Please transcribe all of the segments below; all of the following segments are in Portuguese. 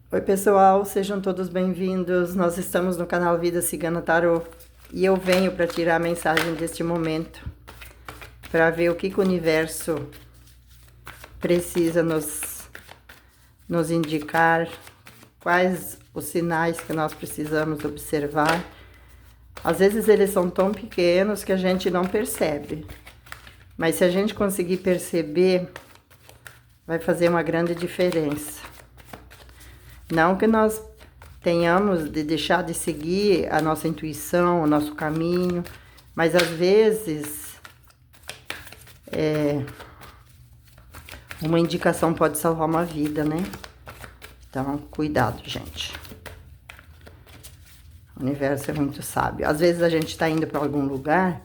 Oi, pessoal, sejam todos bem-vindos. Nós estamos no canal Vida Cigana Tarô e eu venho para tirar a mensagem deste momento, para ver o que o universo precisa nos indicar, quais os sinais que nós precisamos observar. Às vezes eles são tão pequenos que a gente não percebe, mas se a gente conseguir perceber, vai fazer uma grande diferença. Não que nós tenhamos de deixar de seguir a nossa intuição, o nosso caminho, mas às vezes uma indicação pode salvar uma vida, né? Então, cuidado, gente. O universo é muito sábio. Às vezes a gente está indo para algum lugar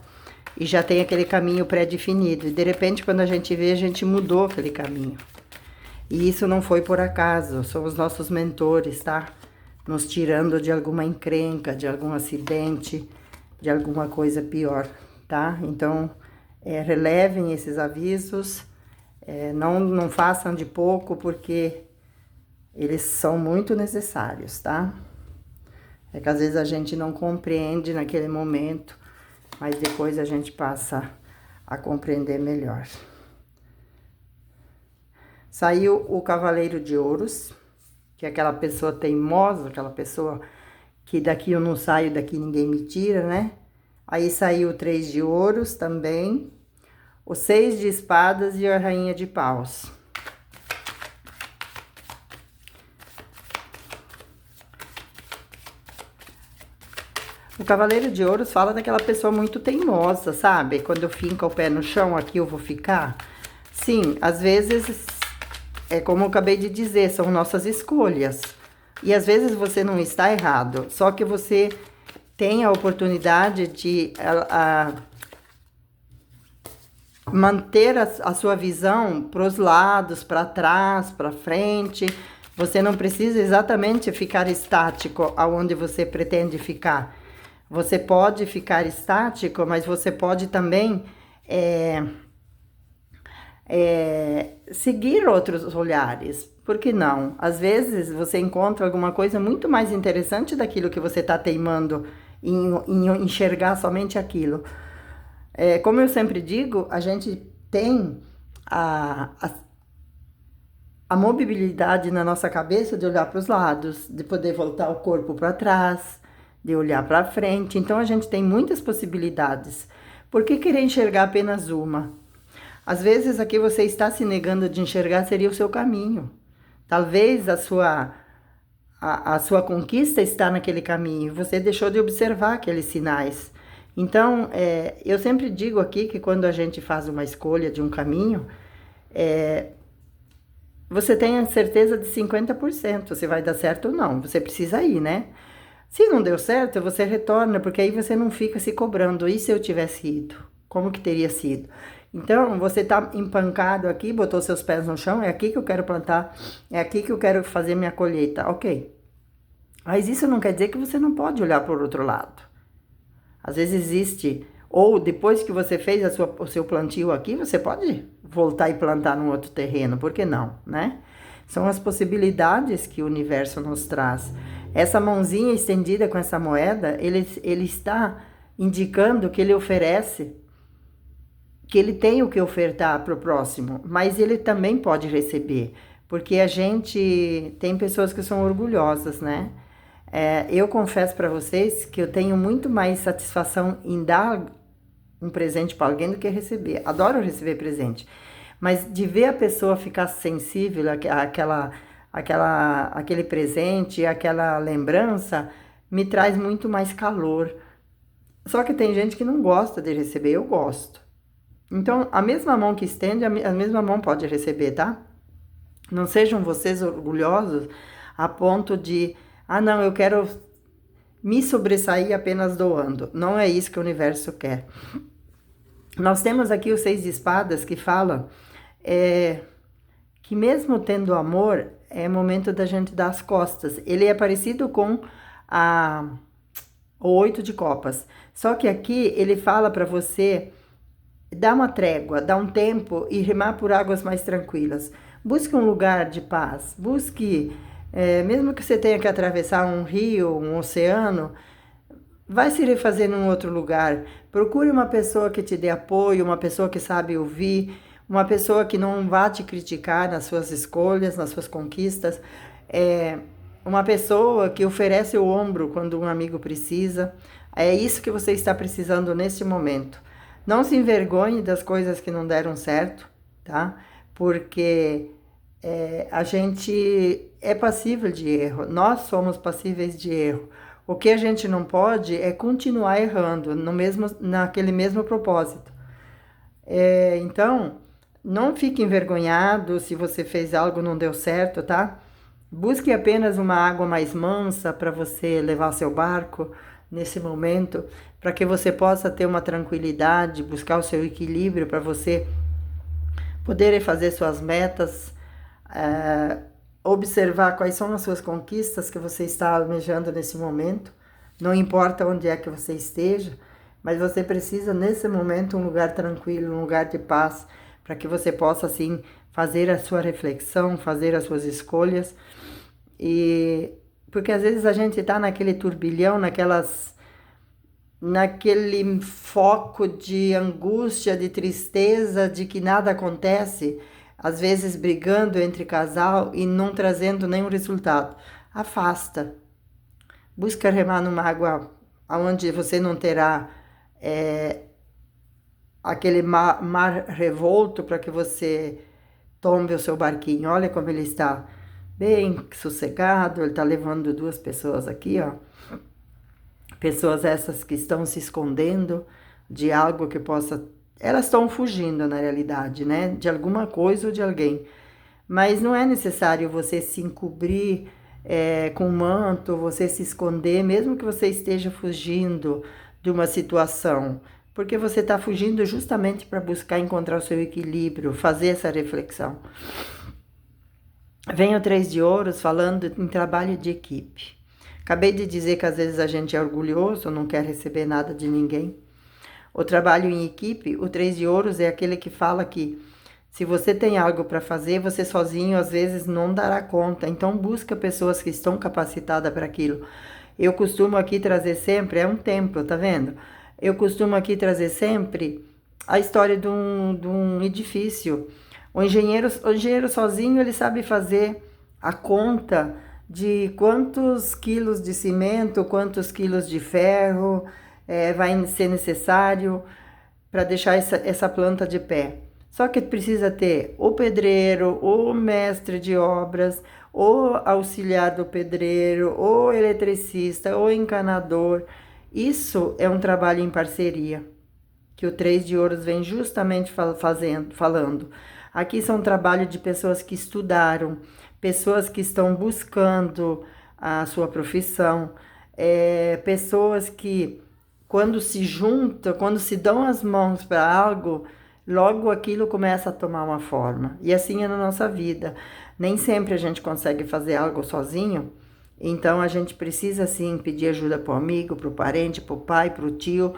e já tem aquele caminho pré-definido, e de repente, quando a gente vê, a gente mudou aquele caminho. E isso não foi por acaso, são os nossos mentores, tá? Nos tirando de alguma encrenca, de algum acidente, de alguma coisa pior, tá? Então, relevem esses avisos, não façam de pouco, porque eles são muito necessários, tá? É que às vezes a gente não compreende naquele momento, mas depois a gente passa a compreender melhor. Saiu o Cavaleiro de Ouros, que é aquela pessoa teimosa, aquela pessoa que daqui eu não saio, daqui ninguém me tira, né? Aí saiu o 3 de Ouros também, o 6 de Espadas e a Rainha de Paus. O Cavaleiro de Ouros fala daquela pessoa muito teimosa, sabe? Quando eu finco o pé no chão, aqui eu vou ficar. Sim, às vezes... É como eu acabei de dizer, são nossas escolhas. E às vezes você não está errado, só que você tem a oportunidade de manter a sua visão para os lados, para trás, para frente. Você não precisa exatamente ficar estático aonde você pretende ficar. Você pode ficar estático, mas você pode também... seguir outros olhares, por que não? Às vezes você encontra alguma coisa muito mais interessante daquilo que você está teimando em enxergar somente aquilo. Como eu sempre digo, a gente tem a mobilidade na nossa cabeça de olhar para os lados, de poder voltar o corpo para trás, de olhar para frente. Então a gente tem muitas possibilidades. Por que querer enxergar apenas uma? Às vezes aqui você está se negando de enxergar seria o seu caminho. Talvez a sua conquista está naquele caminho. Você deixou de observar aqueles sinais. Então, eu sempre digo aqui que quando a gente faz uma escolha de um caminho, você tem a certeza de 50% se vai dar certo ou não. Você precisa ir, né? Se não deu certo, você retorna, porque aí você não fica se cobrando. E se eu tivesse ido? Como que teria sido? Então, você tá empancado aqui, botou seus pés no chão, é aqui que eu quero plantar, é aqui que eu quero fazer minha colheita, ok. Mas isso não quer dizer que você não pode olhar por outro lado. Às vezes existe, ou depois que você fez o seu plantio aqui, você pode voltar e plantar num outro terreno, por que não, né? São as possibilidades que o universo nos traz. Essa mãozinha estendida com essa moeda, ele está indicando que ele oferece, que ele tem o que ofertar para o próximo, mas ele também pode receber, porque a gente tem pessoas que são orgulhosas, né? Eu confesso para vocês que eu tenho muito mais satisfação em dar um presente para alguém do que receber. Adoro receber presente, mas de ver a pessoa ficar sensível àquele presente, àquela lembrança, me traz muito mais calor. Só que tem gente que não gosta de receber, eu gosto. Então, a mesma mão que estende, a mesma mão pode receber, tá? Não sejam vocês orgulhosos a ponto de... Ah, não, eu quero me sobressair apenas doando. Não é isso que o universo quer. Nós temos aqui o 6 de Espadas que fala que mesmo tendo amor, é momento da gente dar as costas. Ele é parecido com o 8 de Copas. Só que aqui ele fala para você... Dá uma trégua, dá um tempo e remar por águas mais tranquilas. Busque um lugar de paz, busque Mesmo que você tenha que atravessar um rio, um oceano, vai se refazer num outro lugar. Procure uma pessoa que te dê apoio, uma pessoa que sabe ouvir, uma pessoa que não vá te criticar nas suas escolhas, nas suas conquistas. É, uma pessoa que oferece o ombro quando um amigo precisa. É isso que você está precisando neste momento. Não se envergonhe das coisas que não deram certo, tá? Porque a gente é passível de erro, nós somos passíveis de erro. O que a gente não pode é continuar errando naquele mesmo propósito. Então, não fique envergonhado se você fez algo e não deu certo, tá? Busque apenas uma água mais mansa para você levar seu barco nesse momento, para que você possa ter uma tranquilidade, buscar o seu equilíbrio para você poder fazer suas metas, observar quais são as suas conquistas que você está almejando nesse momento. Não importa onde é que você esteja, mas você precisa nesse momento um lugar tranquilo, um lugar de paz, para que você possa assim fazer a sua reflexão, fazer as suas escolhas. E porque às vezes a gente está naquele turbilhão, naquele foco de angústia, de tristeza, de que nada acontece, às vezes brigando entre casal e não trazendo nenhum resultado. Afasta. Busca remar numa água onde você não terá aquele mar revolto para que você tombe o seu barquinho. Olha como ele está bem sossegado, ele está levando 2 pessoas aqui, ó. Pessoas essas que estão se escondendo de algo que possa... Elas estão fugindo, na realidade, né? De alguma coisa ou de alguém. Mas não é necessário você se encobrir com manto, você se esconder, mesmo que você esteja fugindo de uma situação. Porque você está fugindo justamente para buscar encontrar o seu equilíbrio, fazer essa reflexão. Vem o 3 de ouros falando em trabalho de equipe. Acabei de dizer que às vezes a gente é orgulhoso, não quer receber nada de ninguém. O trabalho em equipe, o 3 de ouros é aquele que fala que se você tem algo para fazer, você sozinho às vezes não dará conta. Então busca pessoas que estão capacitadas para aquilo. Eu costumo aqui trazer sempre, é um templo, tá vendo? Eu costumo aqui trazer sempre a história de um edifício. O engenheiro sozinho, ele sabe fazer a conta de quantos quilos de cimento, quantos quilos de ferro vai ser necessário para deixar essa planta de pé. Só que precisa ter o pedreiro, o mestre de obras, o auxiliar do pedreiro, o eletricista, o encanador. Isso é um trabalho em parceria, que o 3 de ouros vem justamente falando. Aqui são trabalho de pessoas que estudaram, pessoas que estão buscando a sua profissão, pessoas que quando se juntam, quando se dão as mãos para algo, logo aquilo começa a tomar uma forma. E assim é na nossa vida. Nem sempre a gente consegue fazer algo sozinho, então a gente precisa sim pedir ajuda para o amigo, para o parente, para o pai, para o tio,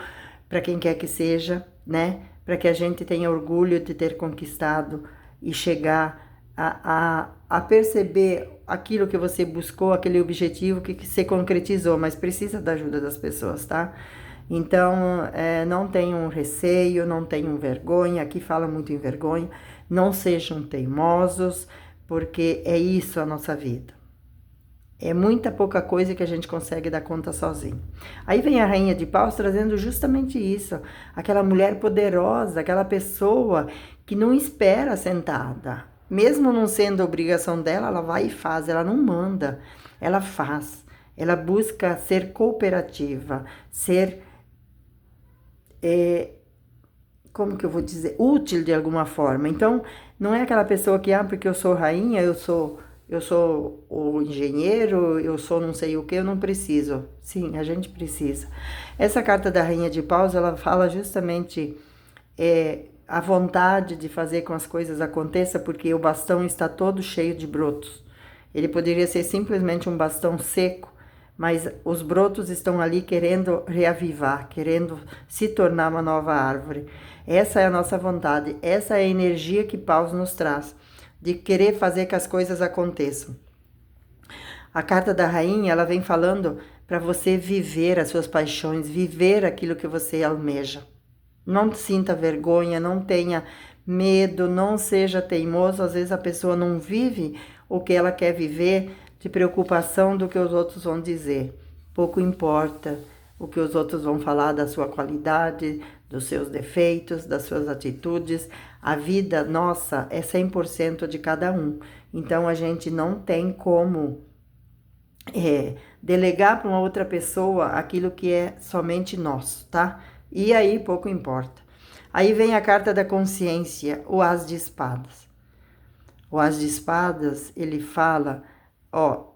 para quem quer que seja, né? Para que a gente tenha orgulho de ter conquistado e chegar a perceber aquilo que você buscou, aquele objetivo que se concretizou, mas precisa da ajuda das pessoas, tá? Então, não tenham receio, não tenham vergonha, aqui fala muito em vergonha, não sejam teimosos, porque é isso a nossa vida. É muita pouca coisa que a gente consegue dar conta sozinho. Aí vem a Rainha de Paus trazendo justamente isso, aquela mulher poderosa, aquela pessoa que não espera sentada. Mesmo não sendo obrigação dela, ela vai e faz, ela não manda, ela faz. Ela busca ser cooperativa, ser, como que eu vou dizer, útil de alguma forma. Então, não é aquela pessoa que, porque eu sou rainha, eu sou o engenheiro, eu sou não sei o que, eu não preciso. Sim, a gente precisa. Essa carta da Rainha de Paus, ela fala justamente a vontade de fazer com as coisas aconteçam, porque o bastão está todo cheio de brotos. Ele poderia ser simplesmente um bastão seco, mas os brotos estão ali querendo reavivar, querendo se tornar uma nova árvore. Essa é a nossa vontade, essa é a energia que Paus nos traz, de querer fazer que as coisas aconteçam. A carta da rainha, ela vem falando para você viver as suas paixões, viver aquilo que você almeja. Não sinta vergonha, não tenha medo, não seja teimoso. Às vezes a pessoa não vive o que ela quer viver de preocupação do que os outros vão dizer. Pouco importa o que os outros vão falar da sua qualidade, dos seus defeitos, das suas atitudes. A vida nossa é 100% de cada um. Então a gente não tem como delegar para uma outra pessoa aquilo que é somente nosso, tá? E aí pouco importa. Aí vem a carta da consciência, o As de Espadas. O As de Espadas, ele fala, ó,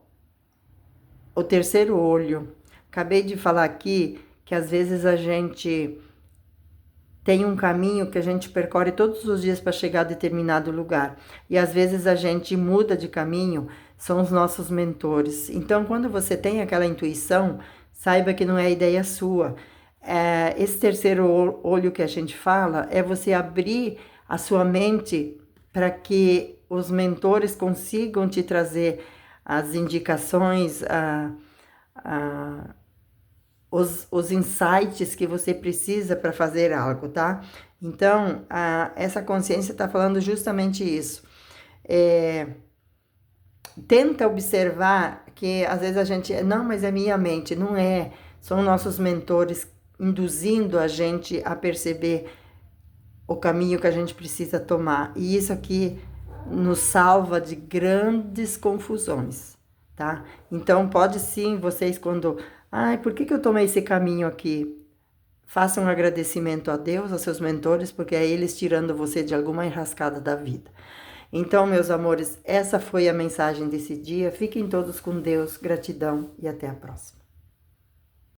o terceiro olho. Acabei de falar aqui que às vezes a gente tem um caminho que a gente percorre todos os dias para chegar a determinado lugar. E às vezes a gente muda de caminho, são os nossos mentores. Então, quando você tem aquela intuição, saiba que não é ideia sua. Esse terceiro olho que a gente fala é você abrir a sua mente para que os mentores consigam te trazer as indicações, os insights que você precisa para fazer algo, tá? Então, essa consciência está falando justamente isso. Tenta observar que às vezes a gente, não, mas é minha mente, não é. São nossos mentores induzindo a gente a perceber o caminho que a gente precisa tomar. E isso aqui nos salva de grandes confusões, tá? Então, pode sim, vocês quando... Ai, por que eu tomei esse caminho aqui? Façam um agradecimento a Deus, aos seus mentores, porque é eles tirando você de alguma enrascada da vida. Então, meus amores, essa foi a mensagem desse dia. Fiquem todos com Deus, gratidão e até a próxima.